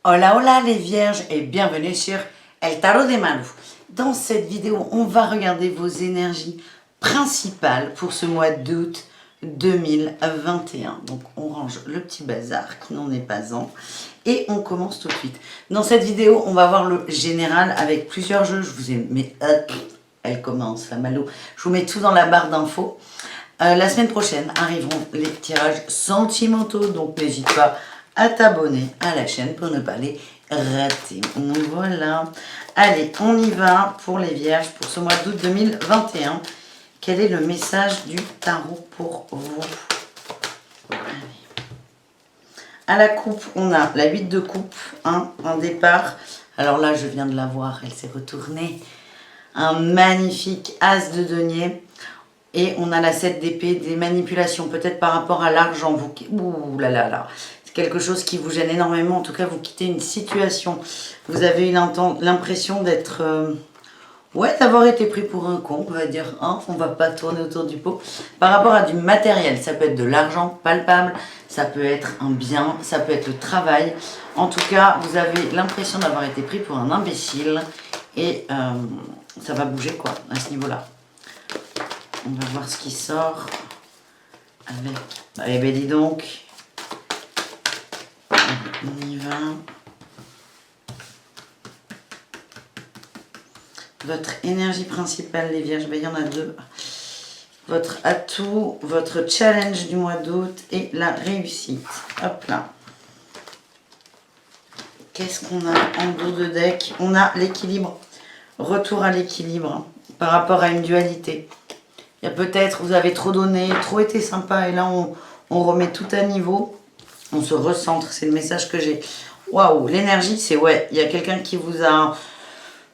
Hola hola les vierges et bienvenue sur El Tarot de Malou. Dans cette vidéo, on va regarder vos énergies principales pour ce mois d'août 2021. Donc on range le petit bazar qui n'en est pas un et on commence tout de suite. Dans cette vidéo, on va voir le général avec plusieurs jeux. Je vous ai mis elle commence la Malou. Je vous mets tout dans la barre d'infos. La semaine prochaine arriveront les tirages sentimentaux, donc n'hésite pas à t'abonner à la chaîne pour ne pas les rater. Donc voilà. Allez, on y va pour les vierges pour ce mois d'août 2021. Quel est le message du tarot pour vous? Allez. À la coupe, on a la 8 de coupe, un départ. Alors là, je viens de la voir, elle s'est retournée. Un magnifique as de denier. Et on a la 7 d'épée, des manipulations, peut-être par rapport à l'argent. Ouh là là là. C'est quelque chose qui vous gêne énormément. En tout cas, vous quittez une situation. Vous avez eu l'impression d'être... ouais, d'avoir été pris pour un con, on va dire. Hein, on va pas tourner autour du pot. Par rapport à du matériel, ça peut être de l'argent palpable, ça peut être un bien, ça peut être le travail. En tout cas, vous avez l'impression d'avoir été pris pour un imbécile. Et ça va bouger, quoi, à ce niveau-là. On va voir ce qui sort avec... Eh ben dis donc. On y va. Votre énergie principale, les vierges, ben, il y en a deux. Votre atout, votre challenge du mois d'août et la réussite. Hop là. Qu'est-ce qu'on a en dos de deck? On a l'équilibre. Retour à l'équilibre par rapport à une dualité. Il y a peut-être, vous avez trop donné, trop été sympa, et là on remet tout à niveau, on se recentre, c'est le message que j'ai. Waouh, l'énergie, c'est ouais, il y a quelqu'un qui vous a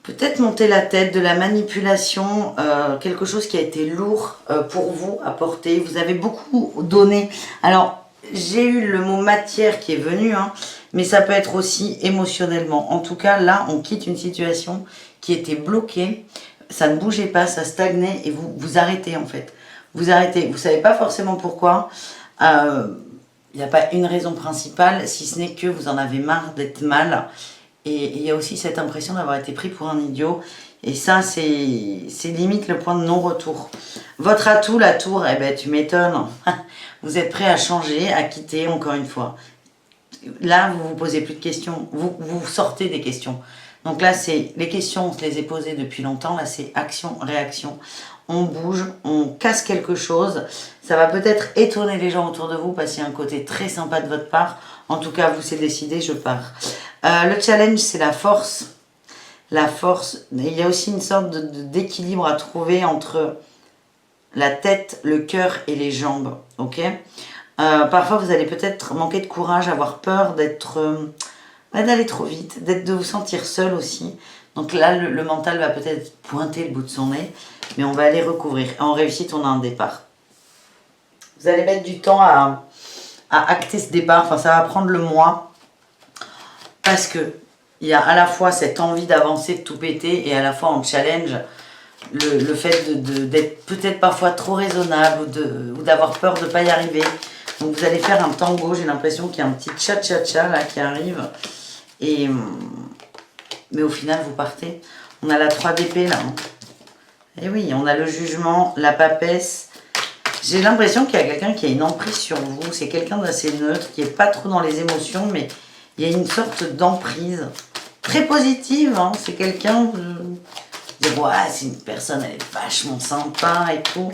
peut-être monté la tête, de la manipulation, quelque chose qui a été lourd pour vous à porter, vous avez beaucoup donné. Alors, j'ai eu le mot matière qui est venu, hein, mais ça peut être aussi émotionnellement. En tout cas, là, on quitte une situation qui était bloquée. Ça ne bougeait pas, ça stagnait et vous arrêtez en fait. Vous arrêtez, vous ne savez pas forcément pourquoi. Il n'y a pas une raison principale, si ce n'est que vous en avez marre d'être mal. Et il y a aussi cette impression d'avoir été pris pour un idiot. Et ça, c'est limite le point de non-retour. Votre atout, la tour, eh ben, tu m'étonnes. Vous êtes prêt à changer, à quitter, encore une fois. Là, vous ne vous posez plus de questions. Vous sortez des questions. Donc là, c'est les questions, on se les est posées depuis longtemps. Là, c'est action, réaction. On bouge, on casse quelque chose. Ça va peut-être étonner les gens autour de vous parce qu'il y a un côté très sympa de votre part. En tout cas, vous, c'est décidé, je pars. Le challenge, c'est la force. La force. Il y a aussi une sorte d'équilibre à trouver entre la tête, le cœur et les jambes. Ok. Parfois, vous allez peut-être manquer de courage, avoir peur d'être... d'aller trop vite, de vous sentir seul aussi. Donc là, le mental va peut-être pointer le bout de son nez, mais on va aller recouvrir. En réussite, on a un départ. Vous allez mettre du temps à acter ce départ, enfin ça va prendre le mois, parce que il y a à la fois cette envie d'avancer, de tout péter, et à la fois en challenge, le fait d'être peut-être parfois trop raisonnable, ou d'avoir peur de ne pas y arriver. Donc vous allez faire un tango, j'ai l'impression qu'il y a un petit cha-cha-cha là qui arrive. Mais au final, vous partez. On a la 3 d'épée là. Et oui, on a le jugement, la papesse. J'ai l'impression qu'il y a quelqu'un qui a une emprise sur vous. C'est quelqu'un d'assez neutre, qui n'est pas trop dans les émotions, mais il y a une sorte d'emprise. Très positive, hein. C'est quelqu'un... ouais, c'est une personne, elle est vachement sympa et tout.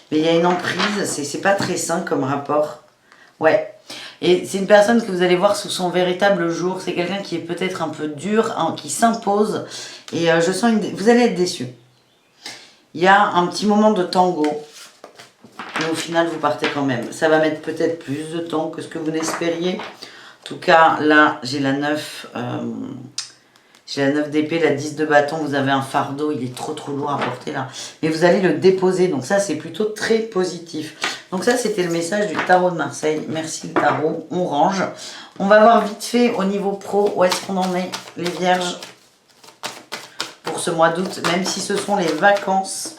Mais il y a une emprise, c'est pas très sain comme rapport. Ouais. Et c'est une personne que vous allez voir sous son véritable jour. C'est quelqu'un qui est peut-être un peu dur, hein, qui s'impose. Et je sens vous allez être déçus. Il y a un petit moment de tango. Mais au final, vous partez quand même. Ça va mettre peut-être plus de temps que ce que vous n'espériez. En tout cas, là, j'ai la 9. J'ai la 9 d'épée, la 10 de bâton. Vous avez un fardeau. Il est trop lourd à porter là. Mais vous allez le déposer. Donc ça, c'est plutôt très positif. Donc ça, c'était le message du tarot de Marseille. Merci le tarot, on range. On va voir vite fait au niveau pro où est-ce qu'on en est, les vierges, pour ce mois d'août. Même si ce sont les vacances,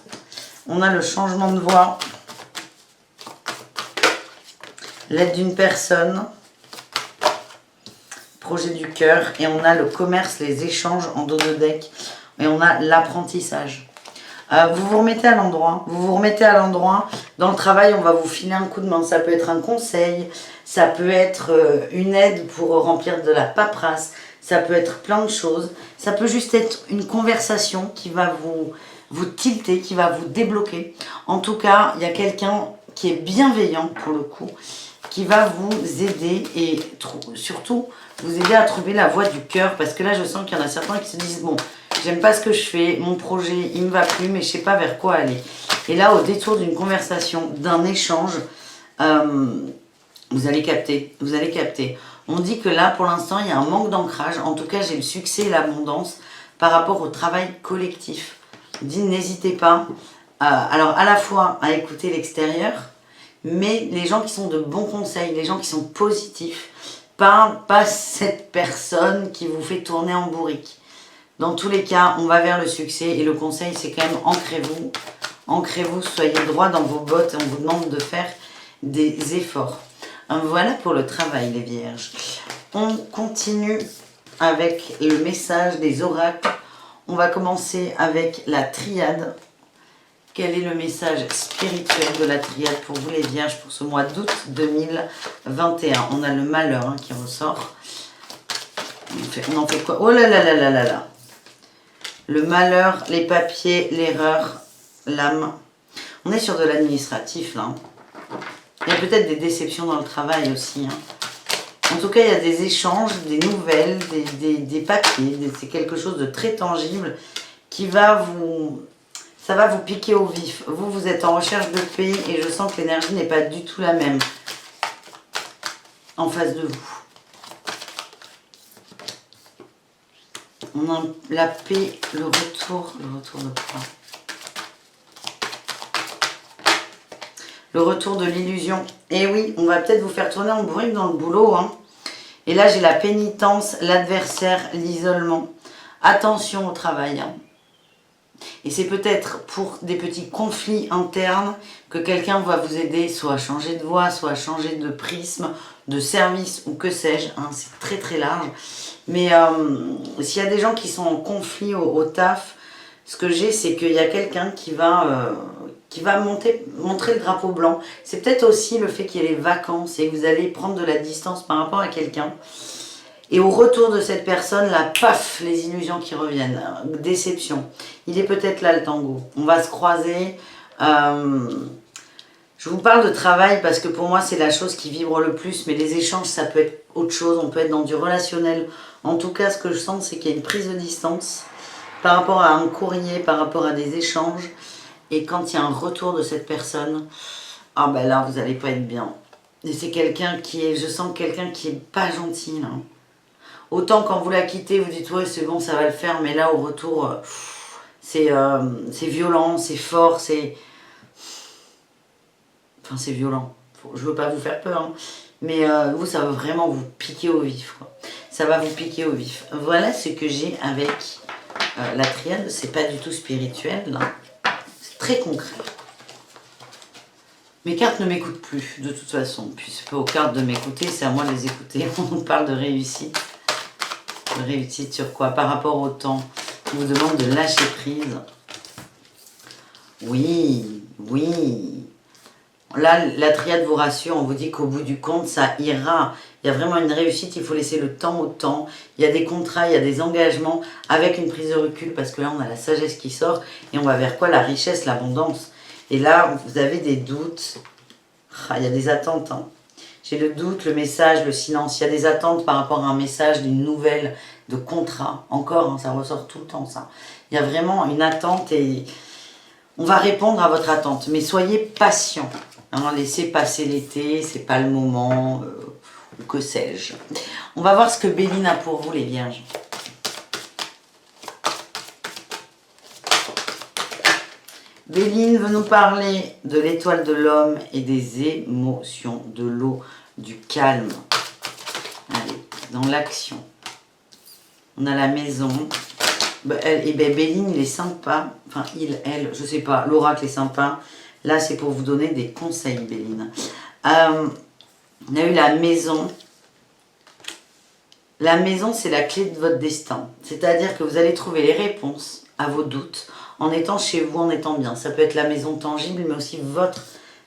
on a le changement de voix, l'aide d'une personne, projet du cœur et on a le commerce, les échanges en dos de deck et on a l'apprentissage. Vous vous remettez à l'endroit, Dans le travail, on va vous filer un coup de main. Ça peut être un conseil, ça peut être une aide pour remplir de la paperasse, ça peut être plein de choses. Ça peut juste être une conversation qui va vous tilter, qui va vous débloquer. En tout cas, il y a quelqu'un qui est bienveillant pour le coup, qui va vous aider et surtout vous aider à trouver la voie du cœur. Parce que là, je sens qu'il y en a certains qui se disent, bon, j'aime pas ce que je fais, mon projet, il me va plus, mais je sais pas vers quoi aller. Et là, au détour d'une conversation, d'un échange, vous allez capter, On dit que là, pour l'instant, il y a un manque d'ancrage. En tout cas, j'ai le succès et l'abondance par rapport au travail collectif. On dit, n'hésitez pas, alors à la fois à écouter l'extérieur, mais les gens qui sont de bons conseils, les gens qui sont positifs, pas cette personne qui vous fait tourner en bourrique. Dans tous les cas, on va vers le succès et le conseil, c'est quand même ancrez-vous, soyez droit dans vos bottes et on vous demande de faire des efforts. Voilà pour le travail, les vierges. On continue avec le message des oracles. On va commencer avec la triade. Quel est le message spirituel de la triade pour vous, les vierges, pour ce mois d'août 2021? On a le malheur qui ressort. On en fait quoi? Oh là là là là là là. Le malheur, les papiers, l'erreur, l'âme. On est sur de l'administratif, là. Il y a peut-être des déceptions dans le travail aussi. En tout cas, il y a des échanges, des nouvelles, des papiers. C'est quelque chose de très tangible qui va ça va vous piquer au vif. Vous êtes en recherche de paix et je sens que l'énergie n'est pas du tout la même en face de vous. On a la paix, le retour de quoi? Le retour de l'illusion. Et oui, on va peut-être vous faire tourner en bourrique dans le boulot. Et là, j'ai la pénitence, l'adversaire, l'isolement. Attention au travail. Et c'est peut-être pour des petits conflits internes que quelqu'un va vous aider soit à changer de voie, soit à changer de prisme, de service ou que sais-je. C'est très très large. Mais s'il y a des gens qui sont en conflit au taf, ce que j'ai, c'est qu'il y a quelqu'un qui va montrer le drapeau blanc. C'est peut-être aussi le fait qu'il y ait les vacances et que vous allez prendre de la distance par rapport à quelqu'un. Et au retour de cette personne, là, paf, les illusions qui reviennent. Déception. Il est peut-être là le tango. On va se croiser. Je vous parle de travail parce que pour moi, c'est la chose qui vibre le plus. Mais les échanges, ça peut être autre chose. On peut être dans du relationnel. En tout cas, ce que je sens, c'est qu'il y a une prise de distance par rapport à un courrier, par rapport à des échanges. Et quand il y a un retour de cette personne, ah ben là, vous n'allez pas être bien. Et c'est quelqu'un qui est, je sens quelqu'un qui est pas gentil, là. Autant quand vous la quittez, vous dites ouais c'est bon, ça va le faire, mais là au retour, c'est violent, c'est fort, c'est... Enfin c'est violent, je veux pas vous faire peur, mais vous ça va vraiment vous piquer au vif, quoi. Ça va vous piquer au vif. Voilà ce que j'ai avec la triade, c'est pas du tout spirituel, là. C'est très concret. Mes cartes ne m'écoutent plus, de toute façon, puis c'est pas aux cartes de m'écouter, c'est à moi de les écouter. On parle de réussite. Réussite sur quoi? Par rapport au temps. On vous demande de lâcher prise. Oui, oui. Là, la triade vous rassure. On vous dit qu'au bout du compte, ça ira. Il y a vraiment une réussite. Il faut laisser le temps au temps. Il y a des contrats, il y a des engagements avec une prise de recul. Parce que là, on a la sagesse qui sort. Et on va vers quoi? La richesse, l'abondance. Et là, vous avez des doutes. Il y a des attentes, J'ai le doute, le message, le silence. Il y a des attentes par rapport à un message, d'une nouvelle, de contrat. Encore, ça ressort tout le temps, ça. Il y a vraiment une attente et on va répondre à votre attente. Mais soyez patient. Laissez passer l'été, c'est pas le moment, ou que sais-je. On va voir ce que Béline a pour vous, les vierges. Béline veut nous parler de l'étoile de l'homme et des émotions, de l'eau, du calme. Allez, dans l'action. On a la maison. Béline, il est sympa. Enfin, elle, je sais pas. L'oracle est sympa. Là, c'est pour vous donner des conseils, Béline. On a eu la maison. La maison, c'est la clé de votre destin. C'est-à-dire que vous allez trouver les réponses à vos doutes en étant chez vous, en étant bien. Ça peut être la maison tangible, mais aussi votre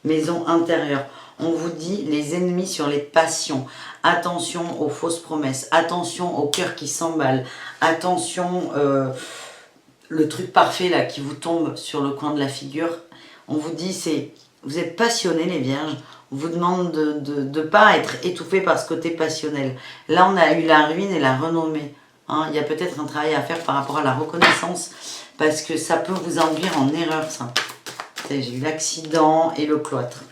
maison intérieure. On vous dit les ennemis sur les passions. Attention aux fausses promesses. Attention au cœur qui s'emballe. Attention, le truc parfait là qui vous tombe sur le coin de la figure. On vous dit, vous êtes passionnés les vierges. On vous demande de ne pas être étouffé par ce côté passionnel. Là, on a eu la ruine et la renommée. Hein, il y a peut-être un travail à faire par rapport à la reconnaissance parce que ça peut vous induire en erreur, ça. J'ai eu l'accident et le cloître.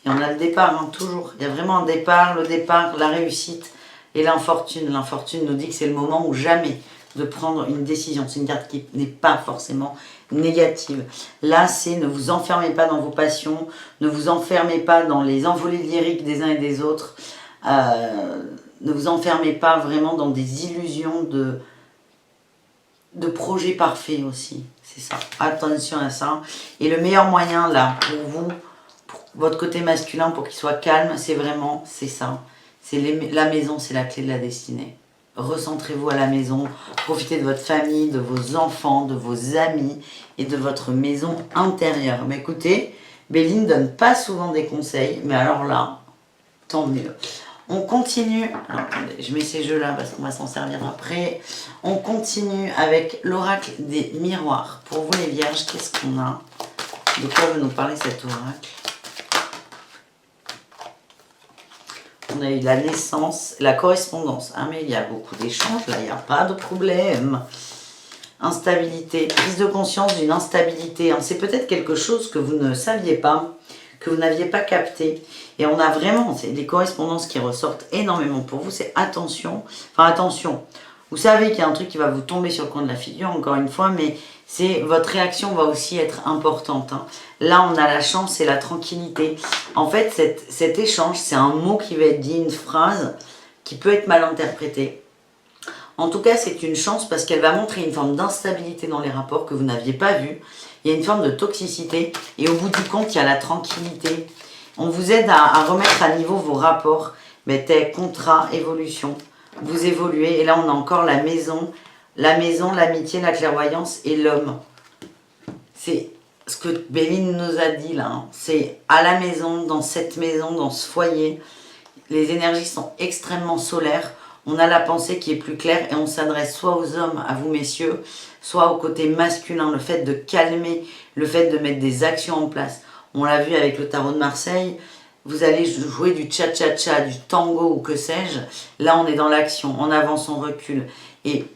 Et on a le départ, hein, toujours. Il y a vraiment un départ, le départ, la réussite et l'infortune. L'infortune nous dit que c'est le moment ou jamais de prendre une décision. C'est une carte qui n'est pas forcément négative. Là, c'est ne vous enfermez pas dans vos passions, ne vous enfermez pas dans les envolées lyriques des uns et des autres, ne vous enfermez pas vraiment dans des illusions de projets parfaits aussi. C'est ça. Attention à ça. Et le meilleur moyen, là, pour vous, pour votre côté masculin, pour qu'il soit calme, c'est vraiment, c'est ça. C'est la maison, c'est la clé de la destinée. Recentrez-vous à la maison, profitez de votre famille, de vos enfants, de vos amis et de votre maison intérieure. Mais écoutez, Béline ne donne pas souvent des conseils, mais alors là, tant mieux. On continue, alors attendez, je mets ces jeux-là parce qu'on va s'en servir après. On continue avec l'oracle des miroirs. Pour vous les vierges, qu'est-ce qu'on a? De quoi veut nous parler cet oracle? On a eu la naissance, la correspondance. Ah, mais il y a beaucoup d'échanges, là, il n'y a pas de problème. Instabilité, prise de conscience d'une instabilité. Hein. C'est peut-être quelque chose que vous ne saviez pas, que vous n'aviez pas capté. Et on a vraiment, c'est les correspondances qui ressortent énormément pour vous. C'est attention, enfin attention. Vous savez qu'il y a un truc qui va vous tomber sur le coin de la figure, encore une fois, mais votre réaction va aussi être importante. Hein. Là, on a la chance et la tranquillité. En fait, cet échange, c'est un mot qui va être dit, une phrase qui peut être mal interprétée. En tout cas, c'est une chance parce qu'elle va montrer une forme d'instabilité dans les rapports que vous n'aviez pas vu. Il y a une forme de toxicité et au bout du compte, il y a la tranquillité. On vous aide à remettre à niveau vos rapports, mais contrat, évolution. Vous évoluez et là, on a encore la maison, l'amitié, la clairvoyance et l'homme. C'est ce que Béline nous a dit là. Hein. C'est à la maison, dans cette maison, dans ce foyer. Les énergies sont extrêmement solaires. On a la pensée qui est plus claire et on s'adresse soit aux hommes, à vous messieurs, soit au côté masculin. Le fait de calmer, le fait de mettre des actions en place. On l'a vu avec le tarot de Marseille. Vous allez jouer du cha-cha-cha, du tango ou que sais-je. Là, on est dans l'action. On avance, on recule. Et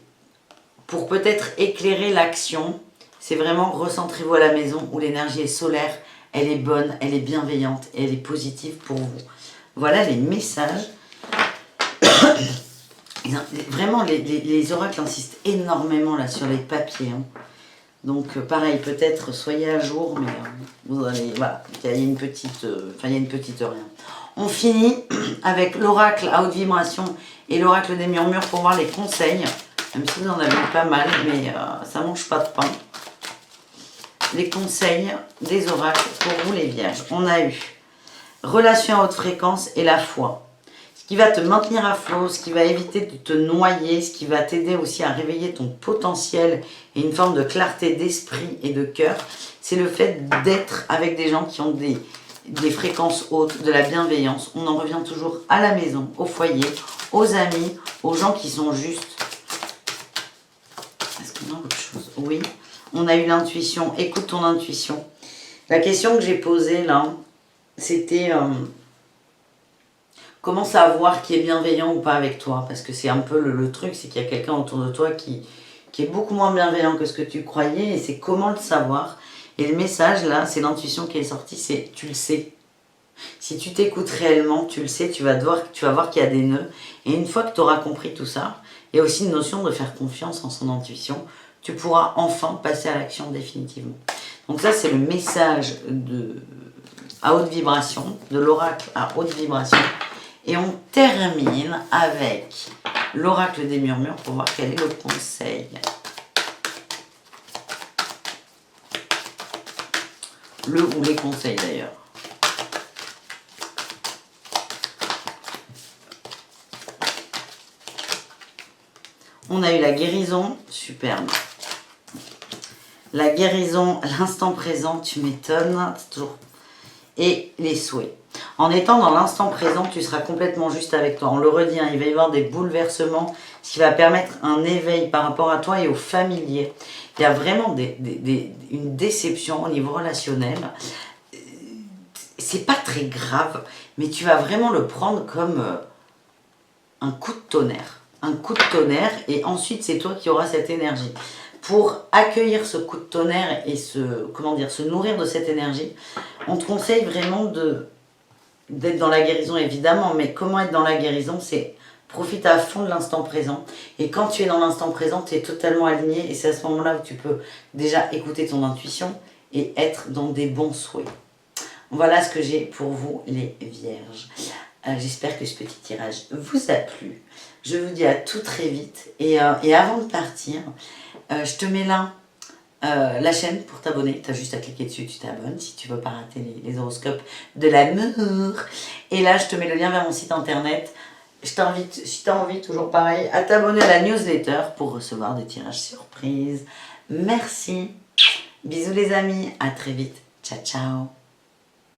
pour peut-être éclairer l'action, c'est vraiment recentrez-vous à la maison où l'énergie est solaire, elle est bonne, elle est bienveillante et elle est positive pour vous. Voilà les messages. Vraiment, les oracles insistent énormément là sur les papiers. Hein. Donc pareil, peut-être soyez à jour, mais vous allez, voilà, il y a une petite rien. On finit avec l'oracle à haute vibration et l'oracle des murmures pour voir les conseils. Même si vous en avez pas mal, mais ça mange pas de pain. Les conseils des oracles pour vous les vierges. On a eu relation à haute fréquence et la foi. Ce qui va te maintenir à flot, ce qui va éviter de te noyer, ce qui va t'aider aussi à réveiller ton potentiel et une forme de clarté d'esprit et de cœur, c'est le fait d'être avec des gens qui ont des fréquences hautes, de la bienveillance. On en revient toujours à la maison, au foyer, aux amis, aux gens qui sont justes. Est-ce qu'on a autre chose? Oui. On a eu l'intuition. Écoute ton intuition. La question que j'ai posée là, c'était comment savoir qui est bienveillant ou pas avec toi? Parce que c'est un peu le truc, c'est qu'il y a quelqu'un autour de toi qui est beaucoup moins bienveillant que ce que tu croyais. Et c'est comment le savoir? Et le message là, c'est l'intuition qui est sortie, c'est tu le sais. Si tu t'écoutes réellement, tu le sais, tu vas voir qu'il y a des nœuds. Et une fois que tu auras compris tout ça, il y a aussi une notion de faire confiance en son intuition. Tu pourras enfin passer à l'action définitivement. Donc ça, c'est le message à haute vibration, de l'oracle à haute vibration. Et on termine avec l'oracle des murmures pour voir quel est le conseil. Le ou les conseils d'ailleurs. On a eu la guérison, superbe. La guérison, l'instant présent, tu m'étonnes, c'est toujours... Et les souhaits. En étant dans l'instant présent, tu seras complètement juste avec toi. On le redit, hein, il va y avoir des bouleversements, ce qui va permettre un éveil par rapport à toi et aux familiers. Il y a vraiment une déception au niveau relationnel. C'est pas très grave, mais tu vas vraiment le prendre comme un coup de tonnerre. Un coup de tonnerre, et ensuite c'est toi qui auras cette énergie. Pour accueillir ce coup de tonnerre et se nourrir de cette énergie, on te conseille vraiment d'être dans la guérison évidemment, mais comment être dans la guérison, c'est profite à fond de l'instant présent. Et quand tu es dans l'instant présent, tu es totalement aligné et c'est à ce moment-là où tu peux déjà écouter ton intuition et être dans des bons souhaits. Voilà ce que j'ai pour vous les vierges. J'espère que ce petit tirage vous a plu. Je vous dis à tout très vite et avant de partir, je te mets là la chaîne pour t'abonner. Tu as juste à cliquer dessus, tu t'abonnes si tu veux pas rater les horoscopes de l'amour. Et là, je te mets le lien vers mon site internet. Je t'invite, si tu as envie, toujours pareil, à t'abonner à la newsletter pour recevoir des tirages surprises. Merci. Bisous les amis, à très vite. Ciao, ciao.